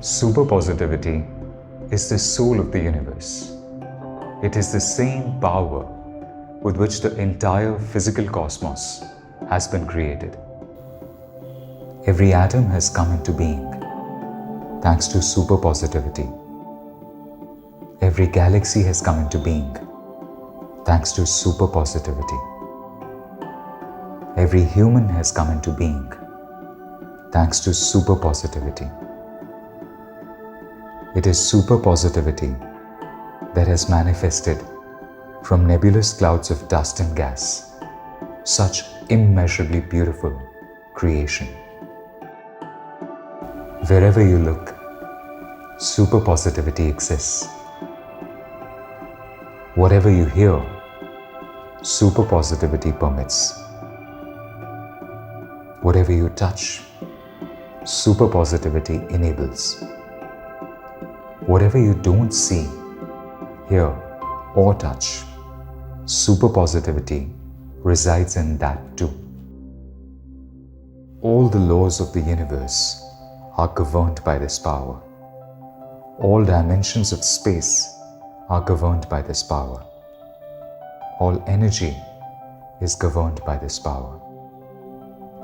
Superpositivity is the soul of the universe. It is the same power with which the entire physical cosmos has been created. Every atom has come into being thanks to superpositivity. Every galaxy has come into being thanks to superpositivity. Every human has come into being thanks to superpositivity. It is superpositivity that has manifested from nebulous clouds of dust and gas such immeasurably beautiful creation. Wherever you look, superpositivity exists. Whatever you hear, superpositivity permits. Whatever you touch, superpositivity enables. Whatever you don't see, hear, or touch, superpositivity resides in that too. All the laws of the universe are governed by this power. All dimensions of space are governed by this power. All energy is governed by this power.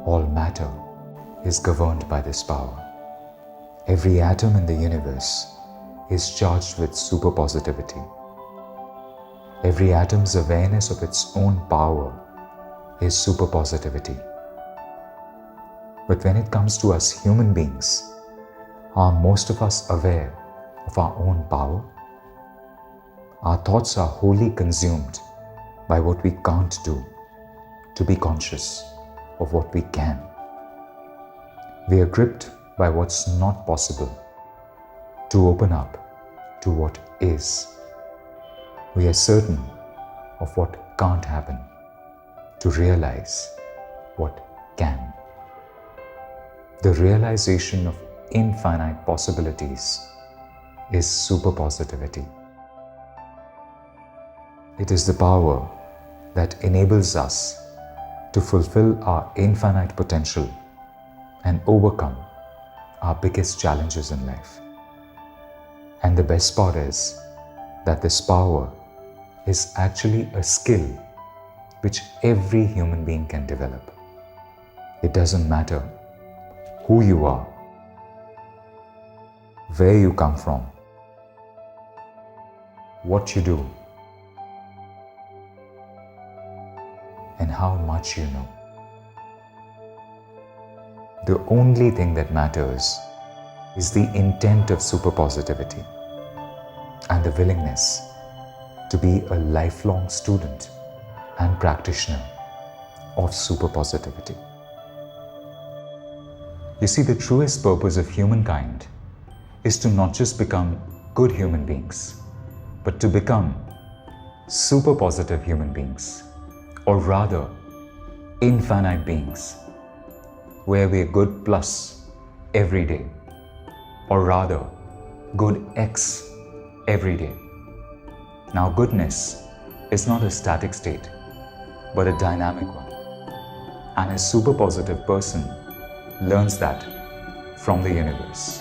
All matter is governed by this power. Every atom in the universe is charged with superpositivity. Every atom's awareness of its own power is superpositivity. But when it comes to us human beings, are most of us aware of our own power? Our thoughts are wholly consumed by what we can't do to be conscious of what we can. We are gripped by what's not possible to open up to what is. We are certain of what can't happen to realize what can. The realization of infinite possibilities is superpositivity. It is the power that enables us to fulfill our infinite potential and overcome our biggest challenges in life. And the best part is that this power is actually a skill which every human being can develop. It doesn't matter who you are, where you come from, what you do, and how much you know. The only thing that matters is the intent of superpositivity and the willingness to be a lifelong student and practitioner of superpositivity. You see, the truest purpose of humankind is to not just become good human beings, but to become superpositive human beings, or rather, infinite beings, where we are good plus every day, or rather, good X every day. Now, goodness is not a static state, but a dynamic one. And a superpositive person learns that from the universe,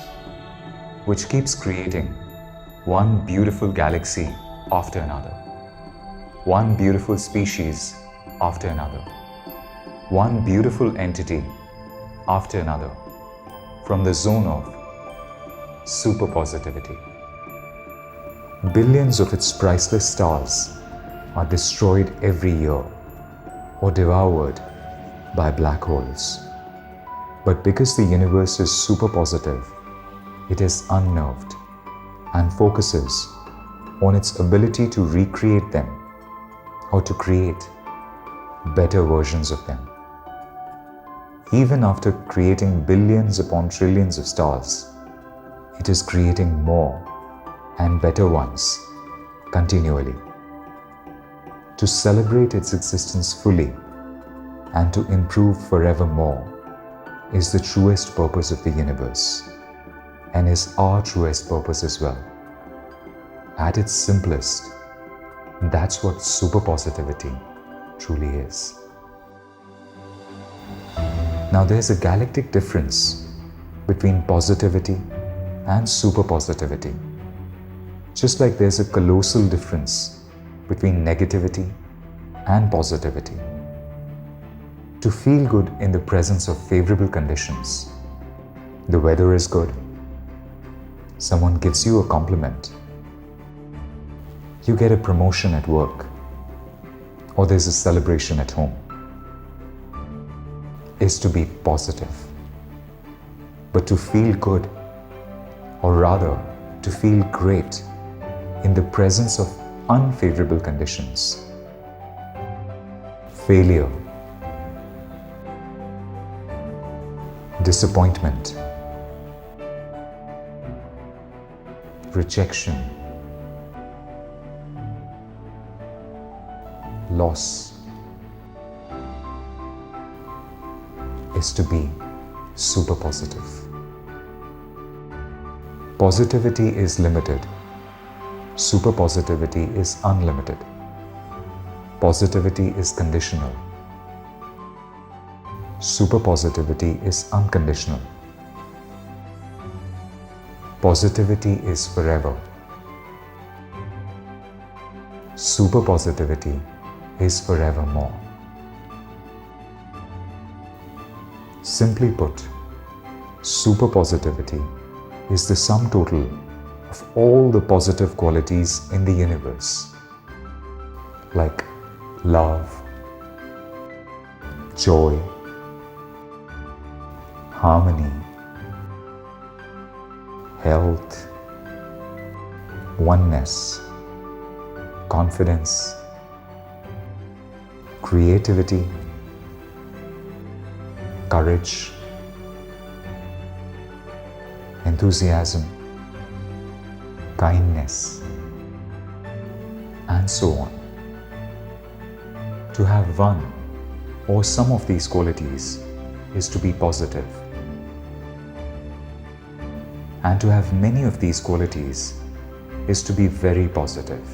which keeps creating one beautiful galaxy after another, one beautiful species after another, one beautiful entity after another, from the zone of superpositivity. Billions of its priceless stars are destroyed every year or devoured by black holes. But because the universe is superpositive, it is unnerved and focuses on its ability to recreate them or to create better versions of them. Even after creating billions upon trillions of stars, it is creating more and better ones continually. To celebrate its existence fully and to improve forevermore is the truest purpose of the universe, and is our truest purpose as well. At its simplest, that's what superpositivity truly is. Now, there's a galactic difference between positivity and superpositivity. Just like there's a colossal difference between negativity and positivity. To feel good in the presence of favorable conditions. The weather is good. Someone gives you a compliment. You get a promotion at work. Or there's a celebration at home. Is to be positive. But to feel good, or rather to feel great in the presence of unfavorable conditions. Failure, disappointment, rejection, loss is to be super positive. Positivity is limited. Super positivity is unlimited. Positivity is conditional. Super positivity is unconditional. Positivity is forever. Super positivity is forevermore. Simply put, super positivity is the sum total of all the positive qualities in the universe, like love, joy, harmony, health, oneness, confidence, creativity, courage, enthusiasm, kindness, and so on. To have one or some of these qualities is to be positive. And to have many of these qualities is to be very positive.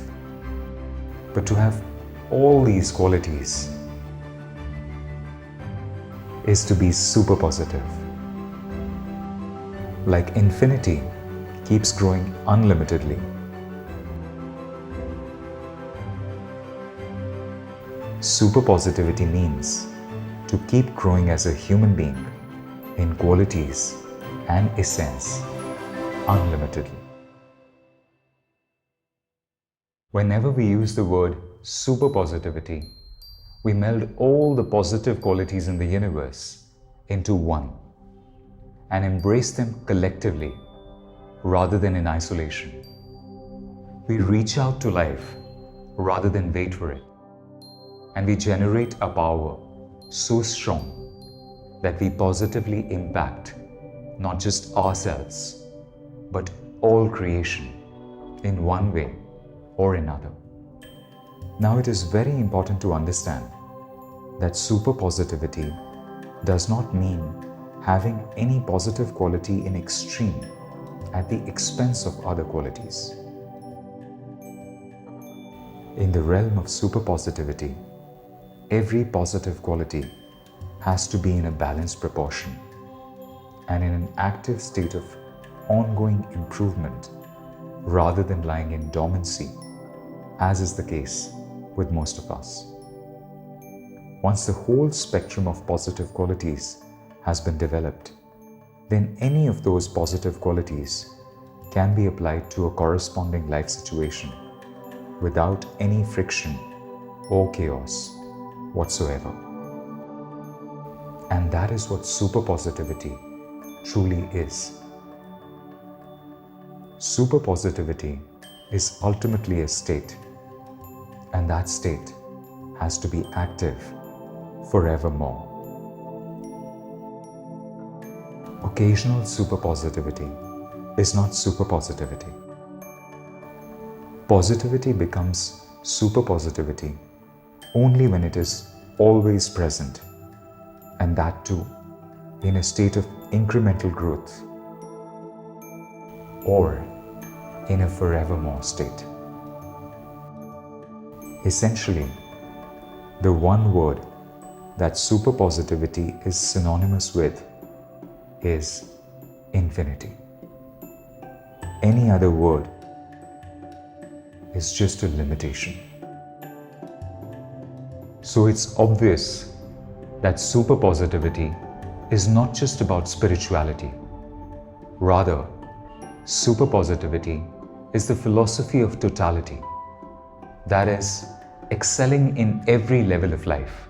But to have all these qualities is to be super positive. Like infinity keeps growing unlimitedly. Super positivity means to keep growing as a human being in qualities and essence unlimitedly. Whenever we use the word super positivity, we meld all the positive qualities in the universe into one and embrace them collectively rather than in isolation. We reach out to life rather than wait for it. And we generate a power so strong that we positively impact not just ourselves, but all creation in one way or another. Now, it is very important to understand that super positivity does not mean having any positive quality in extreme at the expense of other qualities. In the realm of super positivity, every positive quality has to be in a balanced proportion and in an active state of ongoing improvement rather than lying in dormancy, as is the case with most of us. Once the whole spectrum of positive qualities has been developed, then any of those positive qualities can be applied to a corresponding life situation without any friction or chaos whatsoever. And that is what super positivity truly is. Super positivity is ultimately a state, and that state has to be active forevermore. Occasional super positivity is not super positivity. Positivity becomes super positivity only when it is always present, and that too in a state of incremental growth or in a forevermore state. Essentially, the one word that super positivity is synonymous with is infinity. any other word is just a limitation. So it's obvious that superpositivity is not just about spirituality. Rather, superpositivity is the philosophy of totality. That is, excelling in every level of life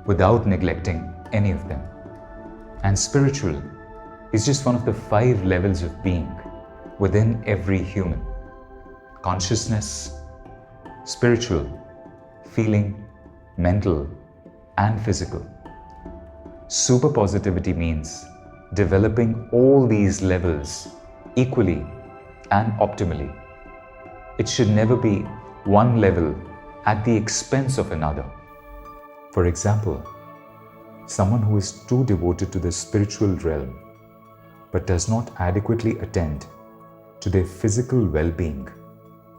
without neglecting any of them. And spiritual is just one of the 5 levels of being within every human. Consciousness, spiritual, feeling, mental, and physical. Superpositivity means developing all these levels equally and optimally. It should never be one level at the expense of another. For example, someone who is too devoted to the spiritual realm but does not adequately attend to their physical well-being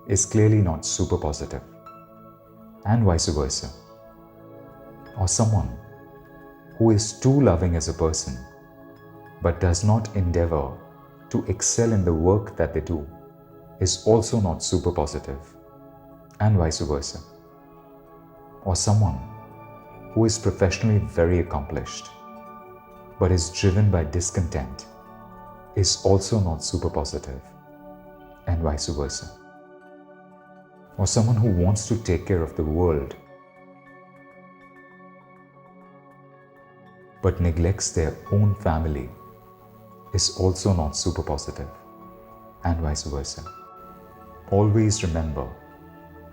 is clearly not superpositive, and vice versa. Or someone who is too loving as a person but does not endeavor to excel in the work that they do is also not superpositive, and vice versa. Or someone who is professionally very accomplished but is driven by discontent is also not superpositive, and vice versa. Or someone who wants to take care of the world but neglects their own family is also not superpositive, and vice versa. Always remember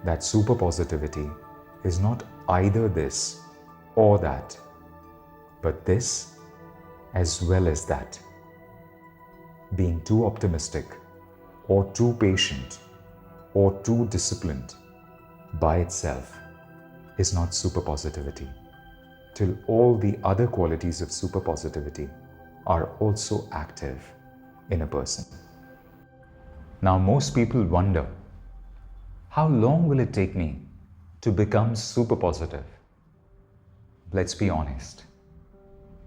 that superpositivity is not either this or that, but this as well as that. Being too optimistic or too patient or too disciplined by itself is not superpositivity, till all the other qualities of superpositivity are also active in a person. Now, most people wonder, how long will it take me to become superpositive? Let's be honest.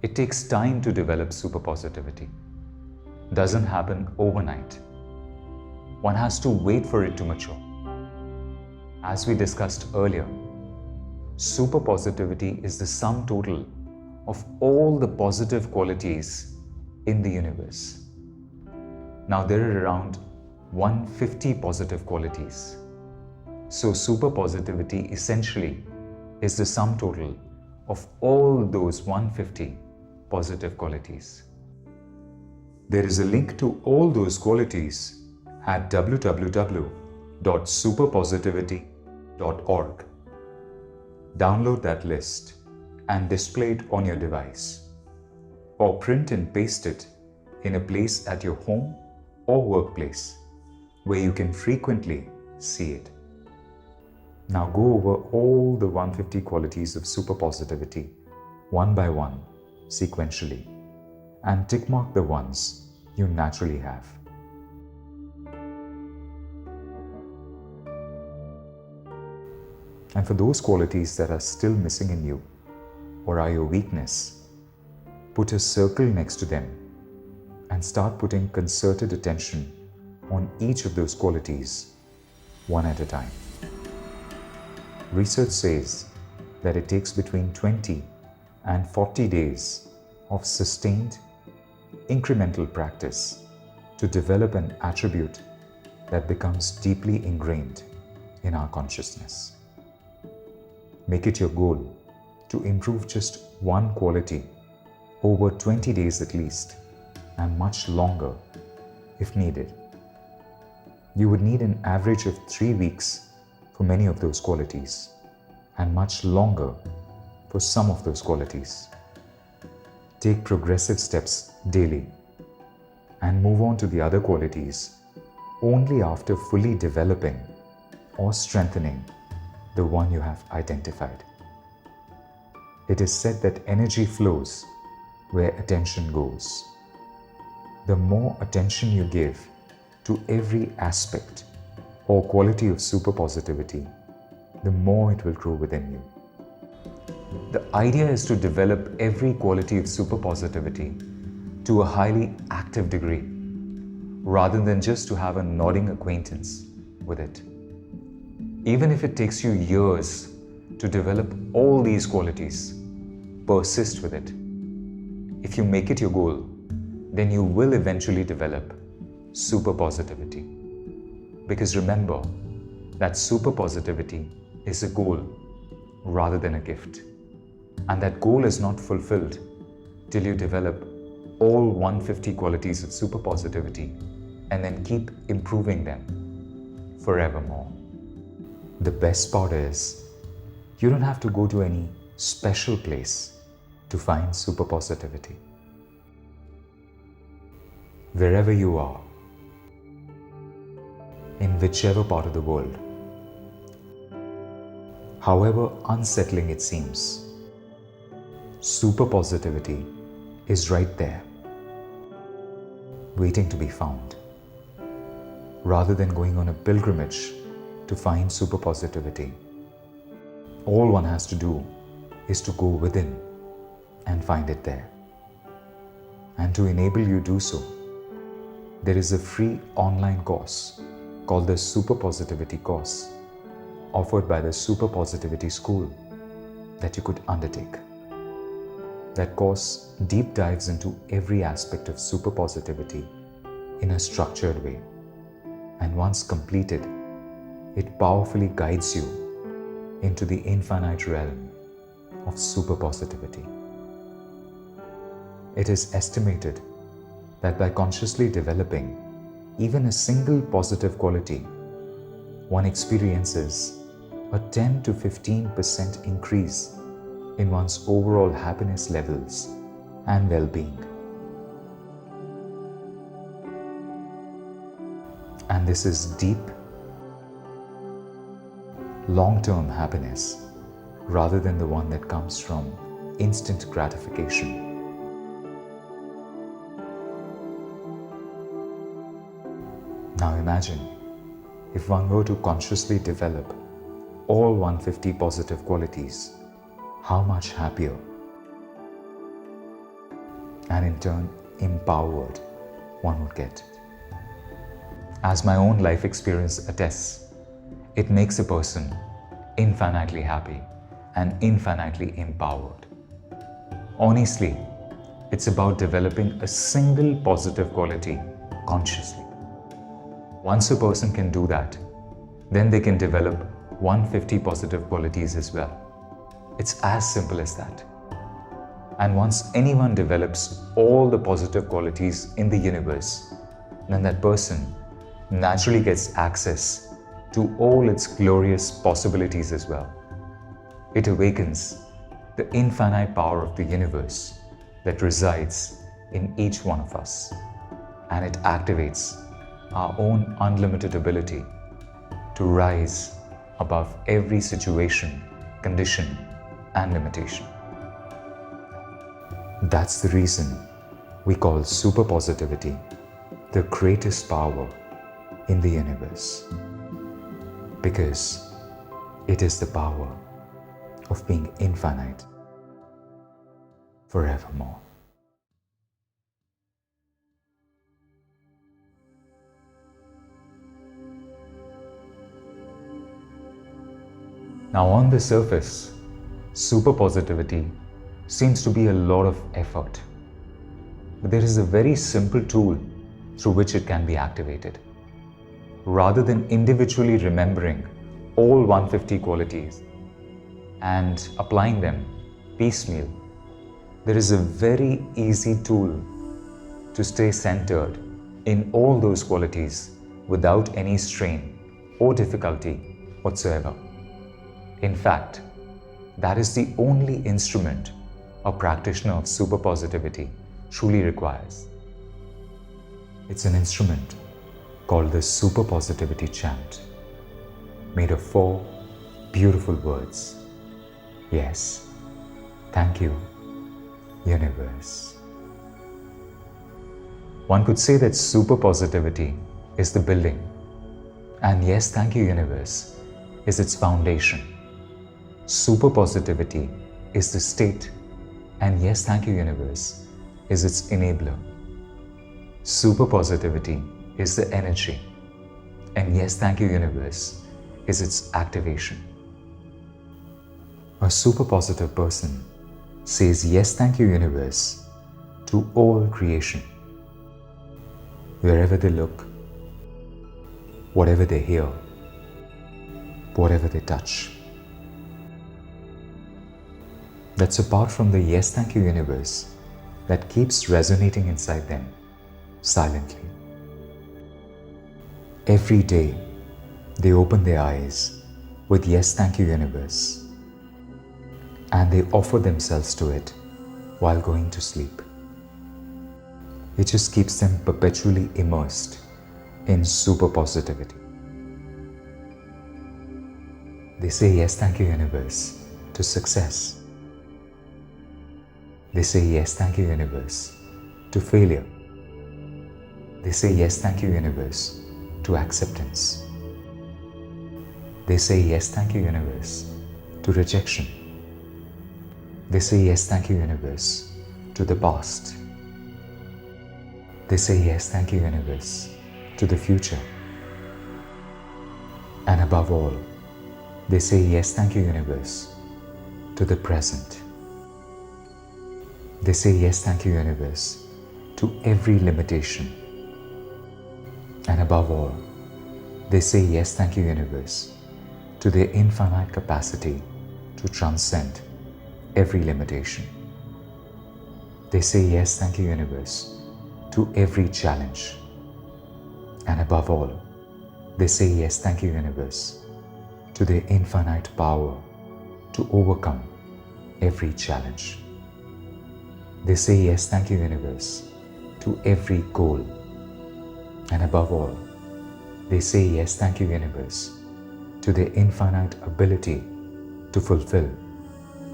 It takes time to develop superpositivity. Doesn't happen overnight. One has to wait for it to mature. As we discussed earlier, superpositivity is the sum total of all the positive qualities in the universe. Now there are around 150 positive qualities. So superpositivity essentially is the sum total of all those 150 positive qualities. There is a link to all those qualities at www.superpositivity.org. Download that list and display it on your device, or print and paste it in a place at your home or workplace where you can frequently see it. Now go over all the 150 qualities of superpositivity one by one, sequentially, and tick mark the ones you naturally have. And for those qualities that are still missing in you or are your weakness, put a circle next to them and start putting concerted attention on each of those qualities one at a time. Research says that it takes between 20 and 40 days of sustained, incremental practice to develop an attribute that becomes deeply ingrained in our consciousness. Make it your goal to improve just one quality over 20 days at least, and much longer if needed. You would need an average of 3 weeks for many of those qualities, and much longer for some of those qualities. Take progressive steps daily and move on to the other qualities only after fully developing or strengthening the one you have identified. It is said that energy flows where attention goes. The more attention you give to every aspect or quality of superpositivity, the more it will grow within you. The idea is to develop every quality of superpositivity to a highly active degree, rather than just to have a nodding acquaintance with it. Even if it takes you years to develop all these qualities, persist with it. If you make it your goal, then you will eventually develop superpositivity. Because remember that superpositivity is a goal rather than a gift. And that goal is not fulfilled till you develop all 150 qualities of superpositivity and then keep improving them forevermore. The best part is, you don't have to go to any special place to find superpositivity. Wherever you are, in whichever part of the world, however unsettling it seems, superpositivity is right there, waiting to be found. Rather than going on a pilgrimage to find superpositivity, all one has to do is to go within and find it there. And to enable you do so, there is a free online course called the Superpositivity course, offered by the Superpositivity School, that you could undertake. That course deep dives into every aspect of superpositivity in a structured way. And once completed, it powerfully guides you into the infinite realm of superpositivity. It is estimated that by consciously developing even a single positive quality, one experiences a 10 to 15% increase in one's overall happiness levels and well-being. And this is deep, long-term happiness rather than the one that comes from instant gratification. Now imagine if one were to consciously develop all 150 positive qualities, how much happier and in turn empowered one would get. As my own life experience attests, it makes a person infinitely happy and infinitely empowered. Honestly, it's about developing a single positive quality consciously. Once a person can do that, then they can develop 150 positive qualities as well. It's as simple as that. And once anyone develops all the positive qualities in the universe, then that person naturally gets access to all its glorious possibilities as well. It awakens the infinite power of the universe that resides in each one of us, and it activates our own unlimited ability to rise above every situation, condition, and limitation. That's the reason we call superpositivity the greatest power in the universe, because it is the power of being infinite forevermore. Now, on the surface, superpositivity seems to be a lot of effort, but there is a very simple tool through which it can be activated. Rather than individually remembering all 150 qualities and applying them piecemeal, there is a very easy tool to stay centered in all those qualities without any strain or difficulty whatsoever. In fact, that is the only instrument a practitioner of superpositivity truly requires. It's an instrument called the Superpositivity chant, made of 4 beautiful words. Yes, thank you, universe. One could say that superpositivity is the building, and yes, thank you, universe, is its foundation. Superpositivity is the state, and yes, thank you, universe, is its enabler. Superpositivity is the energy, and yes, thank you, universe, is its activation. A super positive person says yes, thank you, universe, to all creation. Wherever they look, whatever they hear, whatever they touch. That's apart from the yes, thank you, universe that keeps resonating inside them silently. Every day, they open their eyes with yes, thank you, universe, and they offer themselves to it while going to sleep. It just keeps them perpetually immersed in super positivity. They say yes, thank you, universe, to success. They say yes, thank you, universe, to failure. They say yes, thank you, universe, to acceptance. They say yes, thank you, universe, to rejection. They say yes, thank you, universe, to the past. They say yes, thank you, universe, to the future. And above all, they say yes, thank you, universe, to the present. They say yes, thank you, universe, to every limitation. And above all, they say yes, thank you, universe, to their infinite capacity to transcend every limitation. They say yes, thank you, universe, to every challenge. And above all, they say yes, thank you, universe, to their infinite power to overcome every challenge. They say yes, thank you, universe, to every goal. And above all, they say yes, thank you, universe, to their infinite ability to fulfill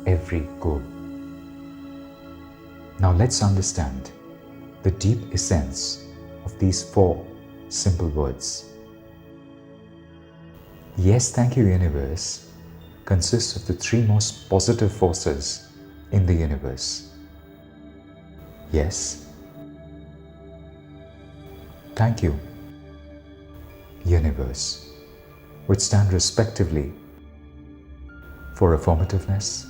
every goal. Now let's understand the deep essence of these 4 simple words. Yes, thank you, universe consists of the 3 most positive forces in the universe. Yes, thank you, universe, which stand respectively for affirmativeness,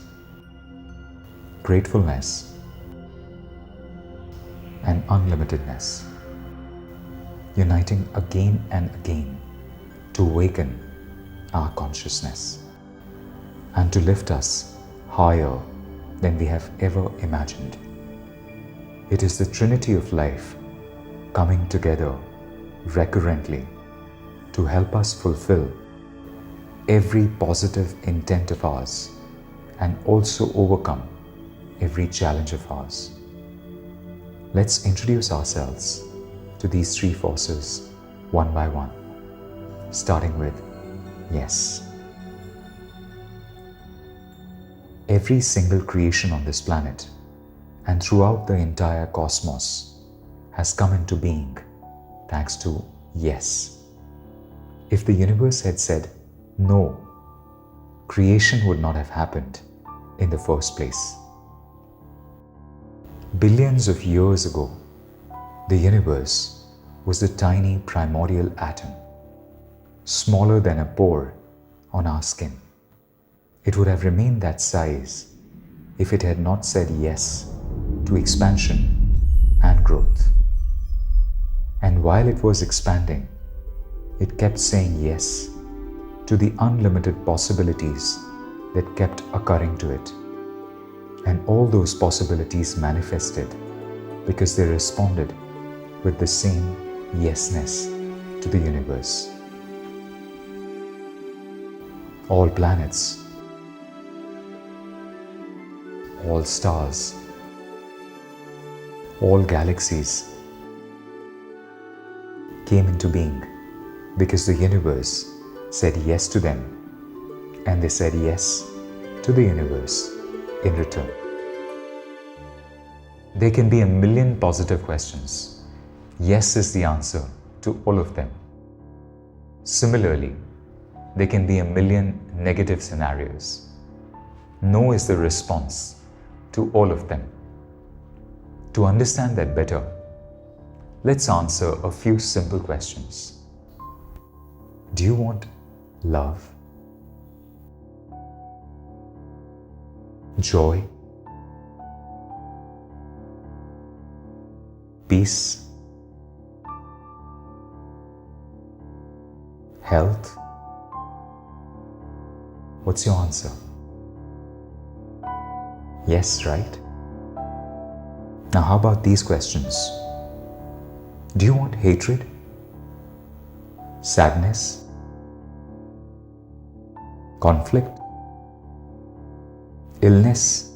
gratefulness, and unlimitedness, uniting again and again to awaken our consciousness and to lift us higher than we have ever imagined. It is the Trinity of life coming together recurrently to help us fulfill every positive intent of ours and also overcome every challenge of ours. Let's introduce ourselves to these 3 forces one by one, starting with yes. Every single creation on this planet and throughout the entire cosmos has come into being thanks to yes. If the universe had said no, creation would not have happened in the first place. Billions of years ago, the universe was the tiny primordial atom, smaller than a pore on our skin. It would have remained that size if it had not said yes to expansion and growth. And while it was expanding, it kept saying yes to the unlimited possibilities that kept occurring to it. And all those possibilities manifested because they responded with the same yesness to the universe. All planets, all stars, all galaxies came into being because the universe said yes to them, and they said yes to the universe in return. There can be a million positive questions. Yes is the answer to all of them. Similarly, there can be a million negative scenarios. No is the response to all of them. To understand that better, let's answer a few simple questions. Do you want love? Joy? Peace? Health? What's your answer? Yes, right? Now, how about these questions? Do you want hatred? Sadness? Conflict? Illness?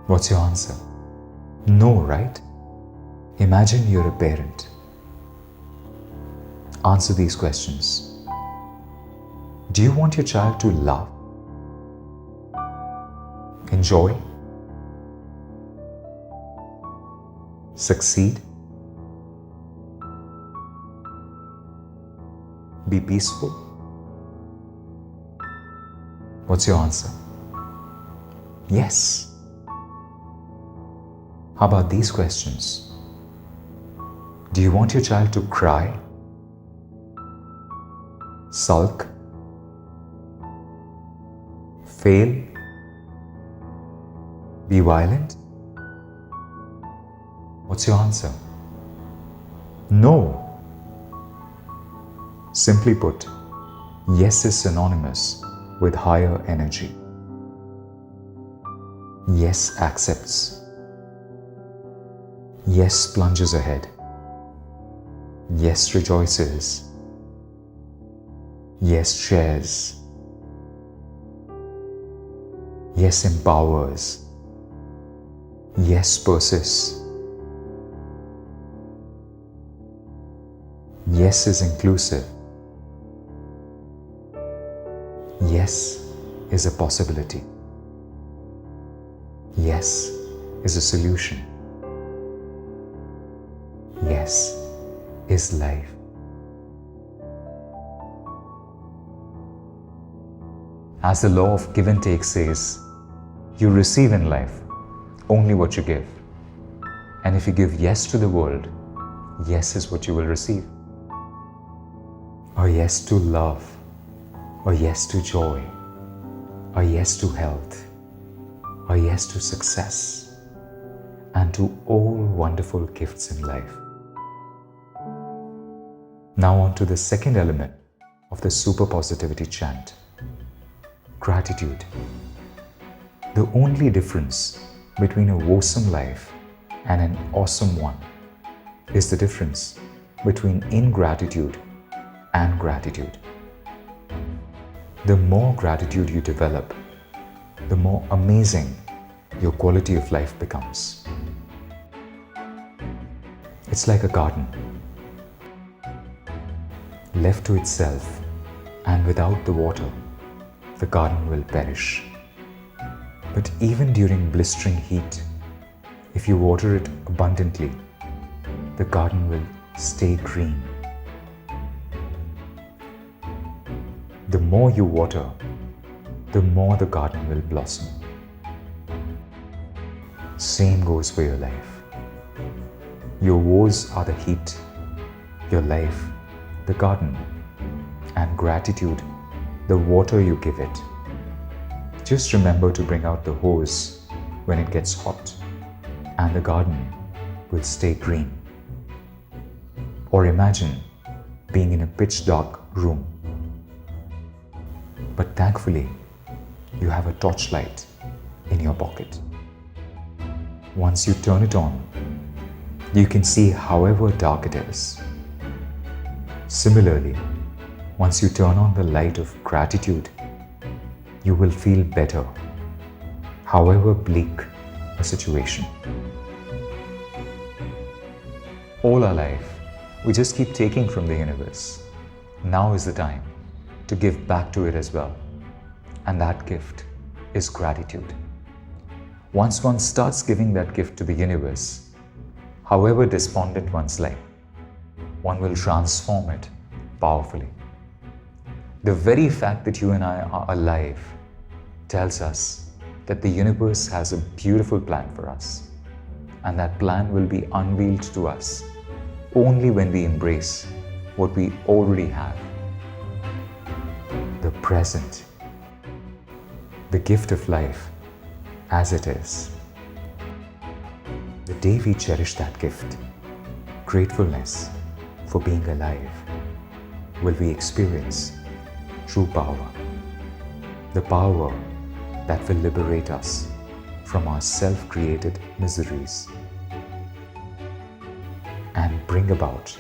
What's your answer? No, right? Imagine you're a parent. Answer these questions. Do you want your child to love? Enjoy? Succeed? Be peaceful? What's your answer? Yes. How about these questions? Do you want your child to cry? Sulk? Fail? Be violent? What's your answer? No. Simply put, yes is synonymous with higher energy. Yes accepts. Yes plunges ahead. Yes rejoices. Yes shares. Yes empowers. Yes persists. Yes is inclusive. Yes is a possibility. Yes is a solution. Yes is life. As the law of give and take says, you receive in life only what you give. And if you give yes to the world, yes is what you will receive. A yes to love, a yes to joy, a yes to health, a yes to success, and to all wonderful gifts in life. Now on to the second element of the Superpositivity chant, gratitude. The only difference between a woesome life and an awesome one is the difference between ingratitude and gratitude. The more gratitude you develop, the more amazing your quality of life becomes. It's like a garden. Left to itself and without the water, the garden will perish. But even during blistering heat, if you water it abundantly, the garden will stay green. The more you water, the more the garden will blossom. Same goes for your life. Your woes are the heat, your life, the garden, and gratitude, the water you give it. Just remember to bring out the hose when it gets hot, and the garden will stay green. Or imagine being in a pitch dark room. But thankfully, you have a torchlight in your pocket. Once you turn it on, you can see however dark it is. Similarly, once you turn on the light of gratitude, you will feel better, however bleak a situation. All our life, we just keep taking from the universe. Now is the time to give back to it as well. And that gift is gratitude. Once one starts giving that gift to the universe, however despondent one's life, one will transform it powerfully. The very fact that you and I are alive tells us that the universe has a beautiful plan for us. and that plan will be unveiled to us only when we embrace what we already have. The present, the gift of life as it is. The day we cherish that gift, gratefulness for being alive, will we experience true power. The power that will liberate us from our self-created miseries and bring about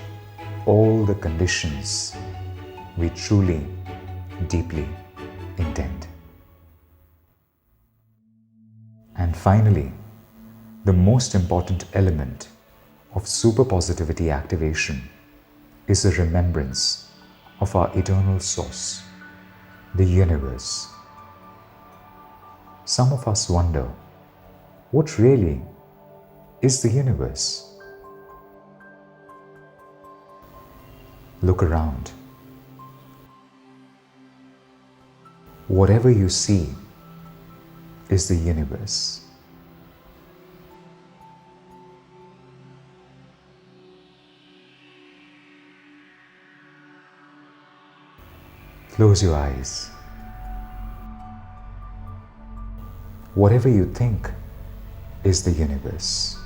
all the conditions we truly, deeply intend. And finally, the most important element of superpositivity activation is a remembrance of our eternal source, the universe. Some of us wonder, what really is the universe? Look around. Whatever you see is the universe. Close your eyes. Whatever you think is the universe.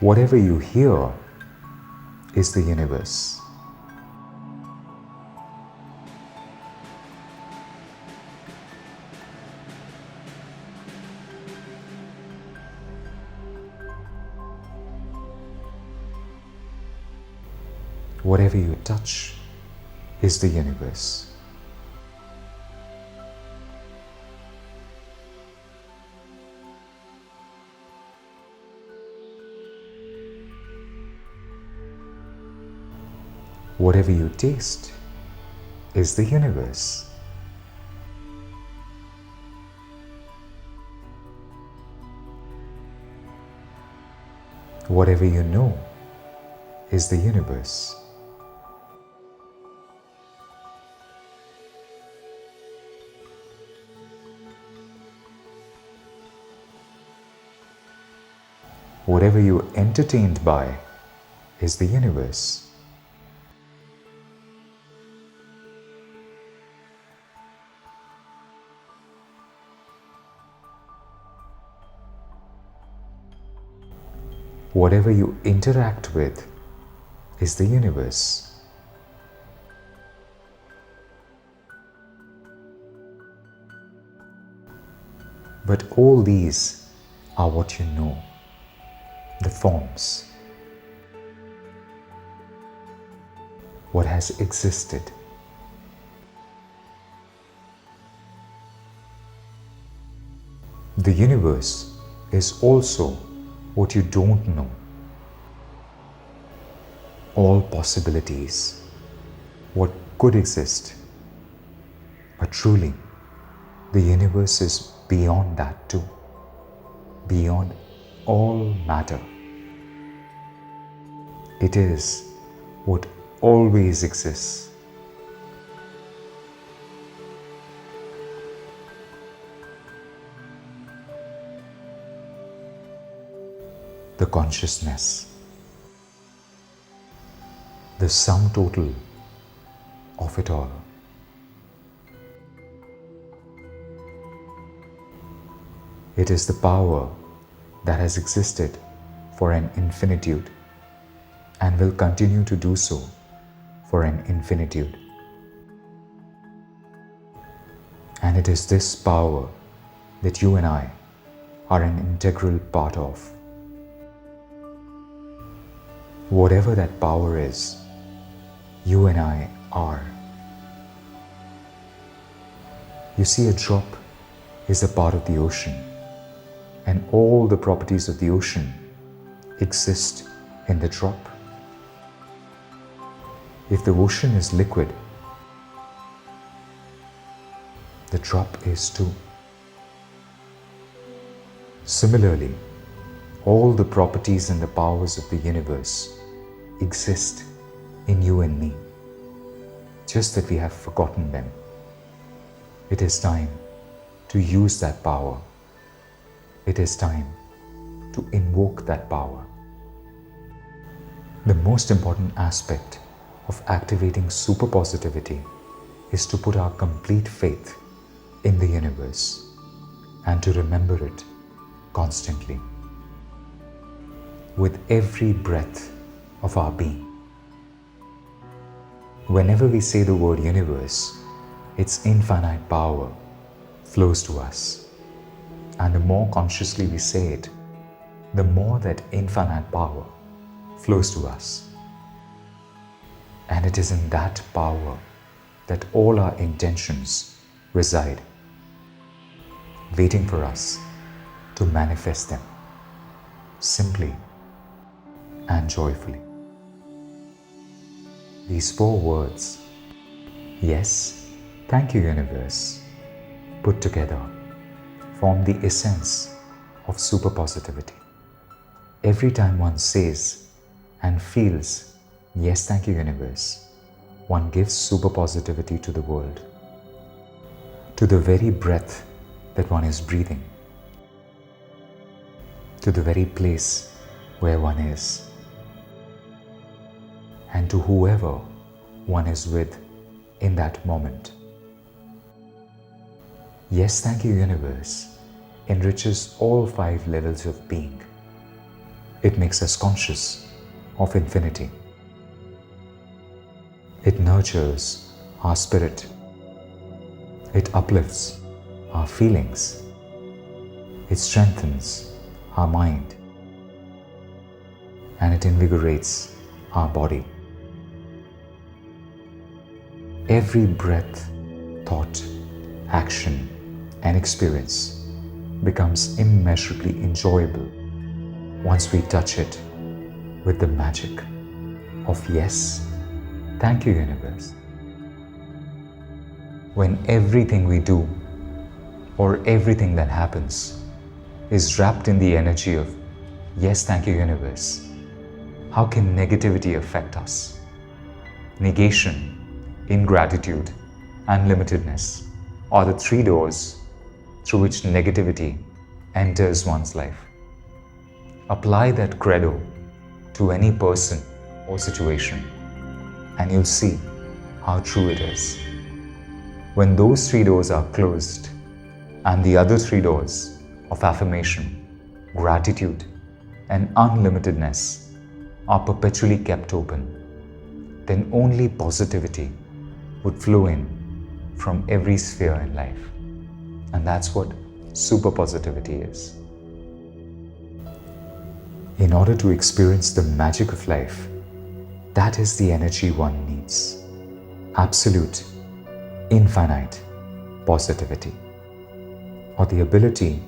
Whatever you hear is the universe. Whatever you touch is the universe. Whatever you taste is the universe. Whatever you know is the universe. Whatever you are entertained by is the universe. Whatever you interact with is the universe. But all these are what you know, the forms, what has existed. The universe is also what you don't know. All possibilities, what could exist. But truly, the universe is beyond that too, beyond all matter. It is what always exists. The consciousness, the sum total of it all. It is the power that has existed for an infinitude and will continue to do so for an infinitude. And it is this power that you and I are an integral part of. Whatever that power is, you and I are. You see, a drop is a part of the ocean, and all the properties of the ocean exist in the drop. If the ocean is liquid, the drop is too. Similarly, all the properties and the powers of the universe exist in you and me, just that we have forgotten them. It is time to use that power. It is time to invoke that power. The most important aspect of activating superpositivity is to put our complete faith in the universe and to remember it constantly. With every breath of our being. Whenever we say the word universe, its infinite power flows to us. And the more consciously we say it, the more that infinite power flows to us. And it is in that power that all our intentions reside, waiting for us to manifest them, simply and joyfully. These 4 words, yes, thank you universe, put together, form the essence of superpositivity. Every time one says and feels, yes, thank you universe, one gives superpositivity to the world, to the very breath that one is breathing, to the very place where one is, and to whoever one is with in that moment. Yes, thank you universe enriches all 5 levels of being. It makes us conscious of infinity. It nurtures our spirit. It uplifts our feelings. It strengthens our mind. And it invigorates our body. Every breath, thought, action, and experience becomes immeasurably enjoyable once we touch it with the magic of yes, thank you universe. When everything we do or everything that happens is wrapped in the energy of yes, thank you universe, how can negativity affect us? Negation, ingratitude, and limitedness are the 3 doors through which negativity enters one's life. Apply that credo to any person or situation and you'll see how true it is. When those 3 doors are closed and the other 3 doors of affirmation, gratitude, and unlimitedness are perpetually kept open, then only positivity would flow in from every sphere in life. And that's what superpositivity is. In order to experience the magic of life, that is the energy one needs. Absolute, infinite positivity, or the ability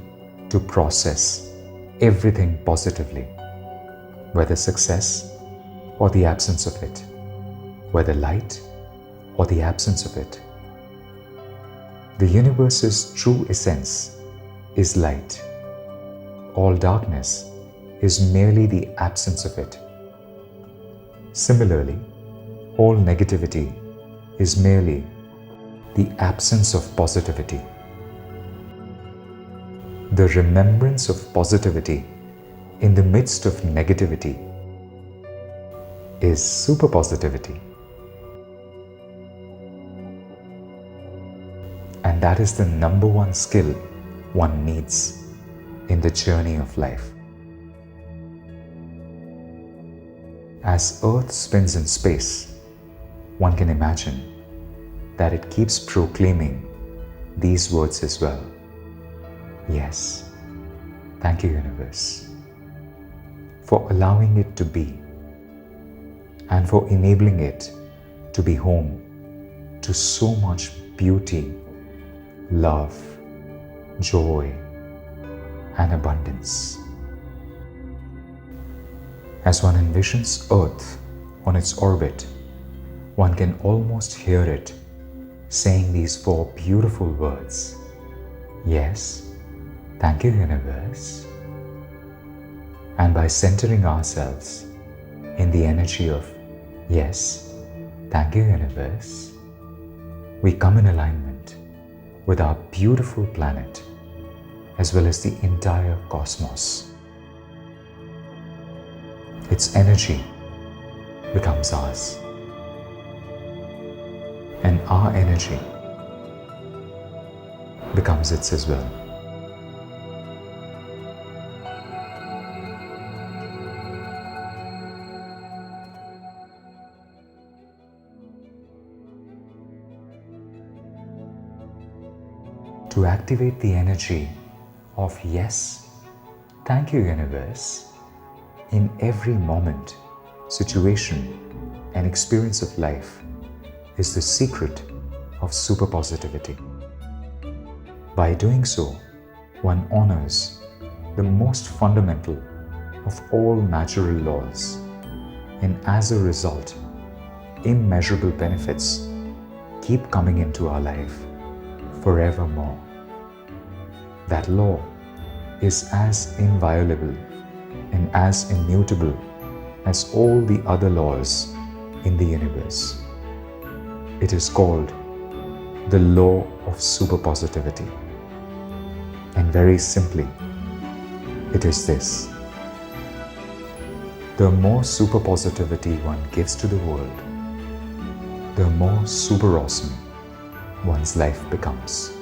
to process everything positively, whether success or the absence of it, whether light or the absence of it. The universe's true essence is light. All darkness is merely the absence of it. Similarly, all negativity is merely the absence of positivity. The remembrance of positivity in the midst of negativity is superpositivity. And that is the number 1 skill one needs in the journey of life. As Earth spins in space, one can imagine that it keeps proclaiming these words as well. Yes, thank you universe, for allowing it to be and for enabling it to be home to so much beauty, love, joy, and abundance. As one envisions Earth on its orbit, one can almost hear it saying these 4 beautiful words. Yes, thank you universe. And by centering ourselves in the energy of yes, thank you, universe, we come in alignment with our beautiful planet as well as the entire cosmos. Its energy becomes ours, and our energy becomes its as well. To activate the energy of yes, thank you, universe, in every moment, situation, and experience of life is the secret of superpositivity. By doing so, one honors the most fundamental of all natural laws, and as a result, immeasurable benefits keep coming into our life forevermore. That law is as inviolable and as immutable as all the other laws in the universe. It is called the law of superpositivity. And very simply, it is this: the more superpositivity one gives to the world, the more super awesome one's life becomes.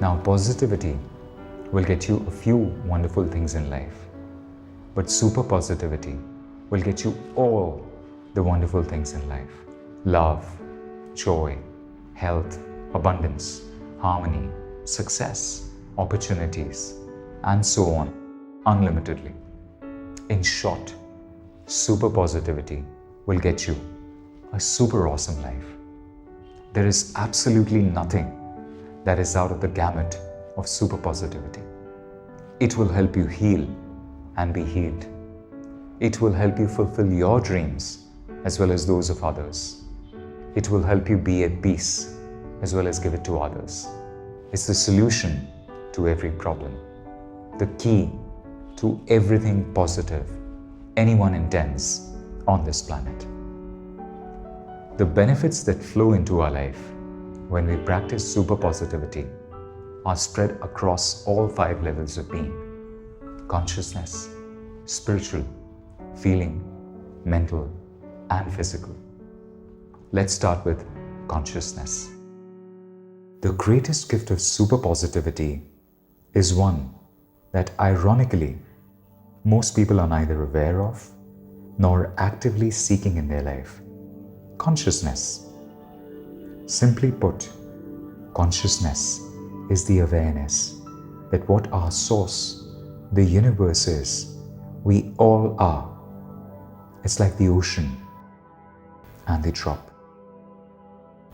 Now, positivity will get you a few wonderful things in life, but superpositivity will get you all the wonderful things in life: love, joy, health, abundance, harmony, success, opportunities, and so on, unlimitedly. In short, superpositivity will get you a super awesome life. There is absolutely nothing that is out of the gamut of superpositivity. It will help you heal and be healed. It will help you fulfill your dreams as well as those of others. It will help you be at peace as well as give it to others. It's the solution to every problem, the key to everything positive anyone intends on this planet. The benefits that flow into our life when we practice superpositivity are spread across all 5 levels of being: consciousness, spiritual, feeling, mental, and physical. Let's start with consciousness. The greatest gift of superpositivity is one that, ironically, most people are neither aware of nor actively seeking in their life: consciousness. Simply put, consciousness is the awareness that what our source, the universe, is, we all are. It's like the ocean and the drop.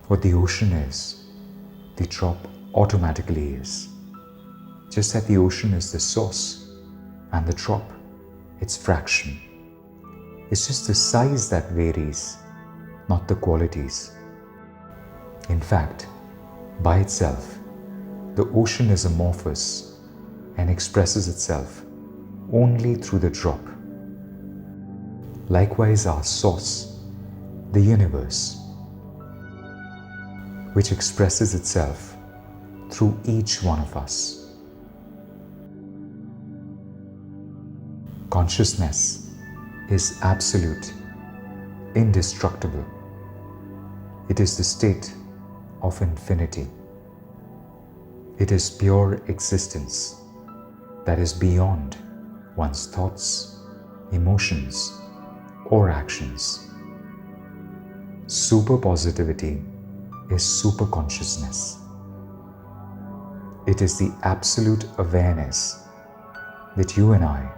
What the ocean is, the drop automatically is. Just that the ocean is the source and the drop, its fraction. It's just the size that varies, not the qualities. In fact, by itself, the ocean is amorphous and expresses itself only through the drop. Likewise, our source, the universe, which expresses itself through each one of us. Consciousness is absolute, indestructible. It is the state of infinity. It is pure existence that is beyond one's thoughts, emotions, or actions. Superpositivity is superconsciousness. It is the absolute awareness that you and I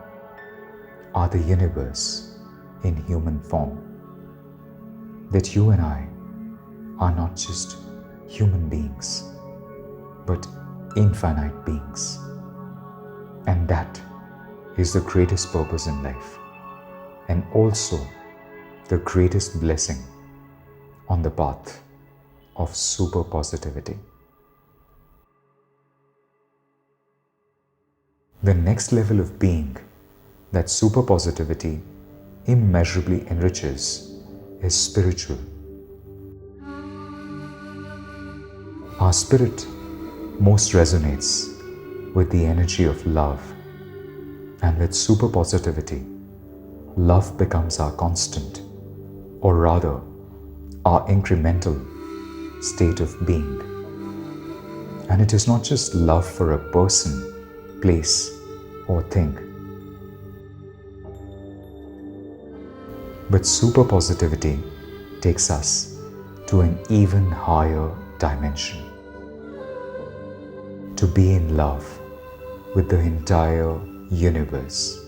are the universe in human form. That you and I are not just human beings, but infinite beings. And that is the greatest purpose in life, and also the greatest blessing on the path of superpositivity. The next level of being that superpositivity immeasurably enriches is spiritual. Our spirit most resonates with the energy of love, and with superpositivity, love becomes our constant, or rather, our incremental state of being. And it is not just love for a person, place, or thing, but superpositivity takes us to an even higher dimension. To be in love with the entire universe.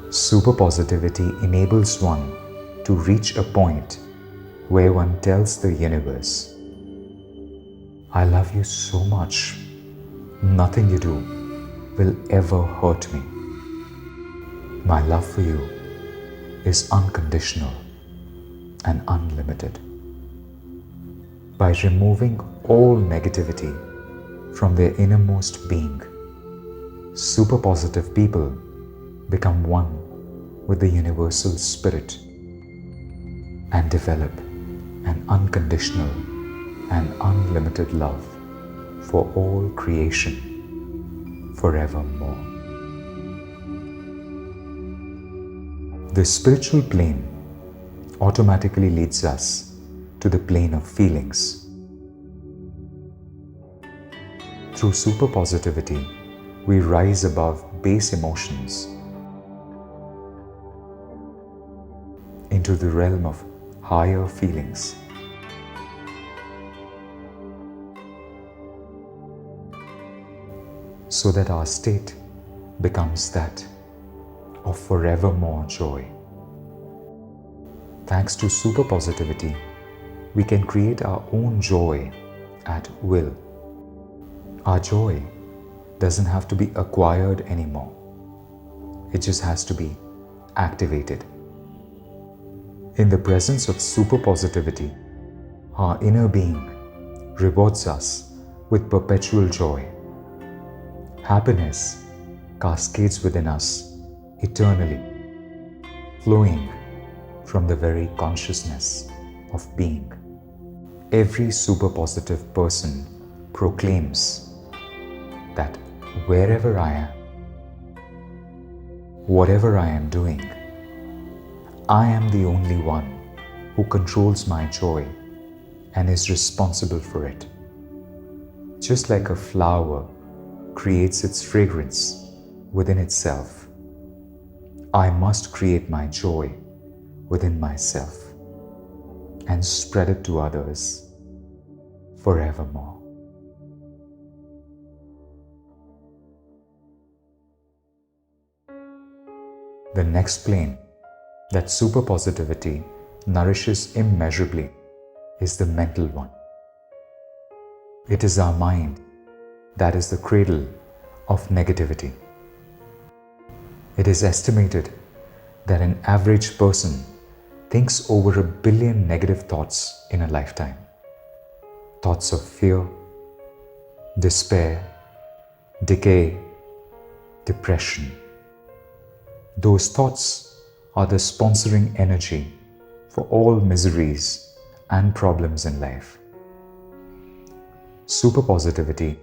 Superpositivity enables one to reach a point where one tells the universe, I love you so much, nothing you do will ever hurt me. My love for you is unconditional and unlimited. By removing all negativity from their innermost being, superpositive people become one with the universal spirit and develop an unconditional and unlimited love for all creation forevermore. The spiritual plane automatically leads us to the plane of feelings. Through superpositivity, we rise above base emotions into the realm of higher feelings. So that our state becomes that of forevermore joy. Thanks to superpositivity, we can create our own joy at will. Our joy doesn't have to be acquired anymore. It just has to be activated. In the presence of superpositivity, our inner being rewards us with perpetual joy. Happiness cascades within us eternally, flowing from the very consciousness of being. Every superpositive person proclaims that wherever I am, whatever I am doing, I am the only one who controls my joy and is responsible for it. Just like a flower creates its fragrance within itself, I must create my joy within myself and spread it to others forevermore. The next plane that superpositivity nourishes immeasurably is the mental one. It is our mind that is the cradle of negativity. It is estimated that an average person thinks over 1 billion negative thoughts in a lifetime. Thoughts of fear, despair, decay, depression. Those thoughts are the sponsoring energy for all miseries and problems in life. Superpositivity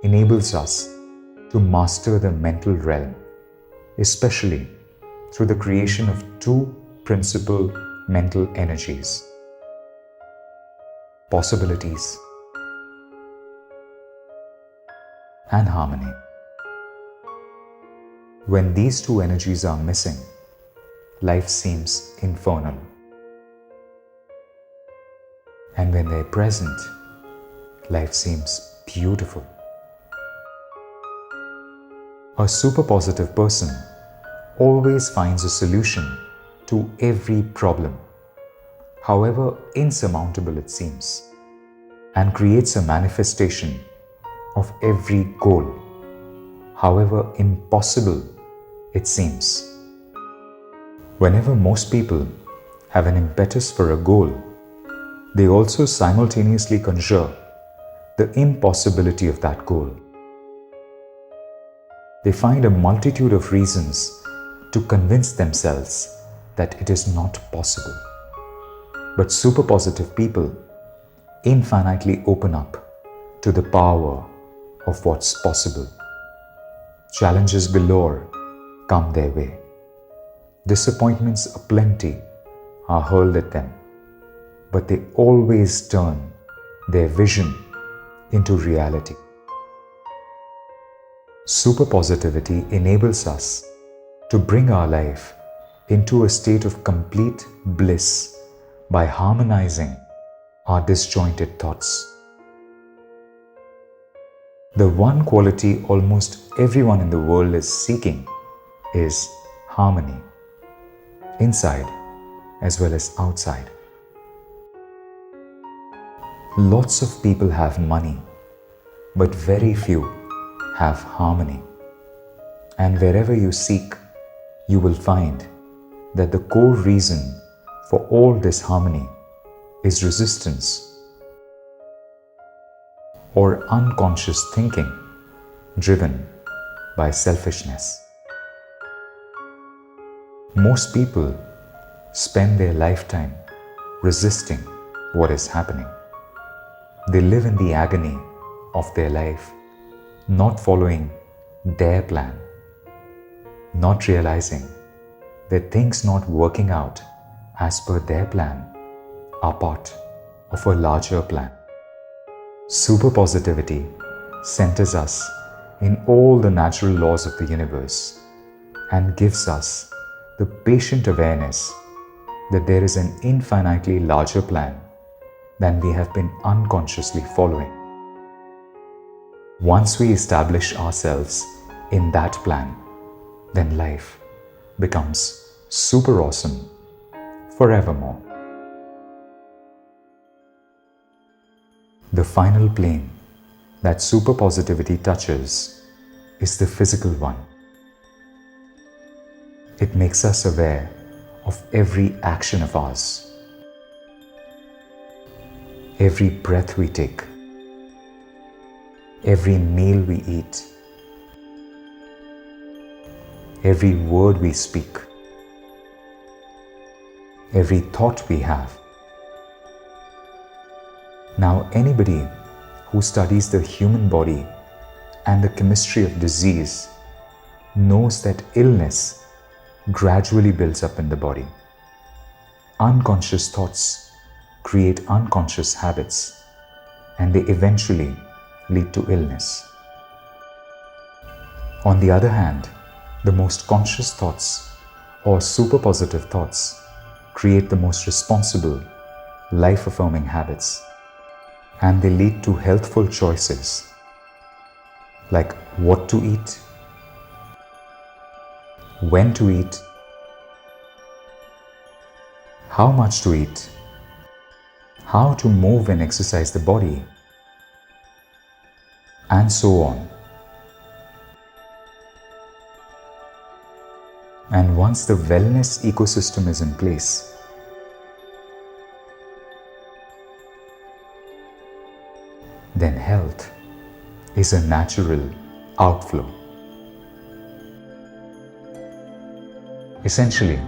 enables us to master the mental realm, especially through the creation of two principal mental energies: possibilities and harmony. When these two energies are missing, life seems infernal. And when they're present, life seems beautiful. A superpositive person always finds a solution to every problem, however insurmountable it seems, and creates a manifestation of every goal, however impossible it seems. Whenever most people have an impetus for a goal, they also simultaneously conjure the impossibility of that goal. They find a multitude of reasons to convince themselves that it is not possible. But superpositive people infinitely open up to the power of what's possible. Challenges galore come their way. Disappointments aplenty are hurled at them, but they always turn their vision into reality. Superpositivity enables us to bring our life into a state of complete bliss by harmonizing our disjointed thoughts. The one quality almost everyone in the world is seeking is harmony, inside as well as outside. Lots of people have money, but very few have harmony. And wherever you seek, you will find that the core reason for all disharmony is resistance or unconscious thinking driven by selfishness. Most people spend their lifetime resisting what is happening. They live in the agony of their life, not following their plan, not realizing that things not working out as per their plan are part of a larger plan. Superpositivity centers us in all the natural laws of the universe and gives us the patient awareness that there is an infinitely larger plan than we have been unconsciously following. Once we establish ourselves in that plan, then life becomes super awesome forevermore. The final plane that superpositivity touches is the physical one. It makes us aware of every action of ours, every breath we take, every meal we eat, every word we speak, every thought we have. Now, anybody who studies the human body and the chemistry of disease knows that illness gradually builds up in the body. Unconscious thoughts create unconscious habits, and they eventually lead to illness. On the other hand, the most conscious thoughts or superpositive thoughts create the most responsible, life-affirming habits, and they lead to healthful choices like what to eat, when to eat, how much to eat, how to move and exercise the body, and so on. And once the wellness ecosystem is in place, then health is a natural outflow. Essentially,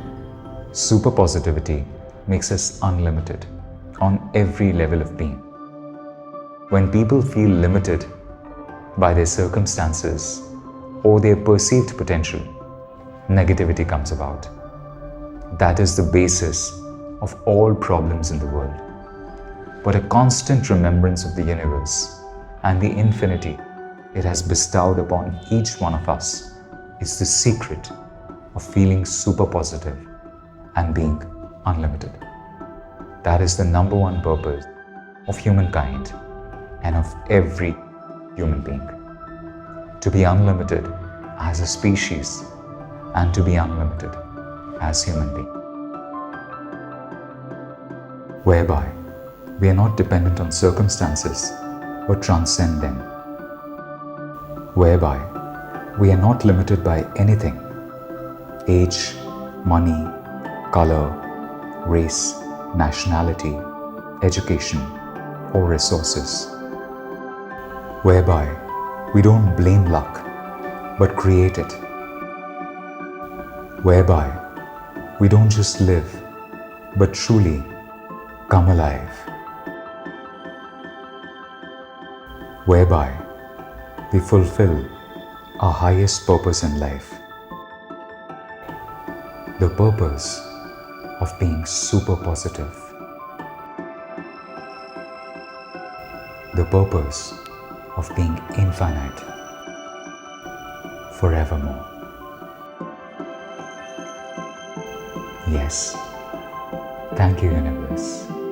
superpositivity makes us unlimited on every level of being. When people feel limited by their circumstances or their perceived potential, negativity comes about. That is the basis of all problems in the world. But a constant remembrance of the universe and the infinity it has bestowed upon each one of us is the secret of feeling super positive and being unlimited. That is the number one purpose of humankind and of every human being. To be unlimited as a species and to be unlimited as human being. Whereby we are not dependent on circumstances but transcend them. Whereby we are not limited by anything: age, money, color, race, nationality, education, or resources. Whereby we don't blame luck but create it, whereby we don't just live, but truly come alive, whereby we fulfill our highest purpose in life, the purpose of being super positive, the purpose of being infinite forevermore. Yes, thank you, universe.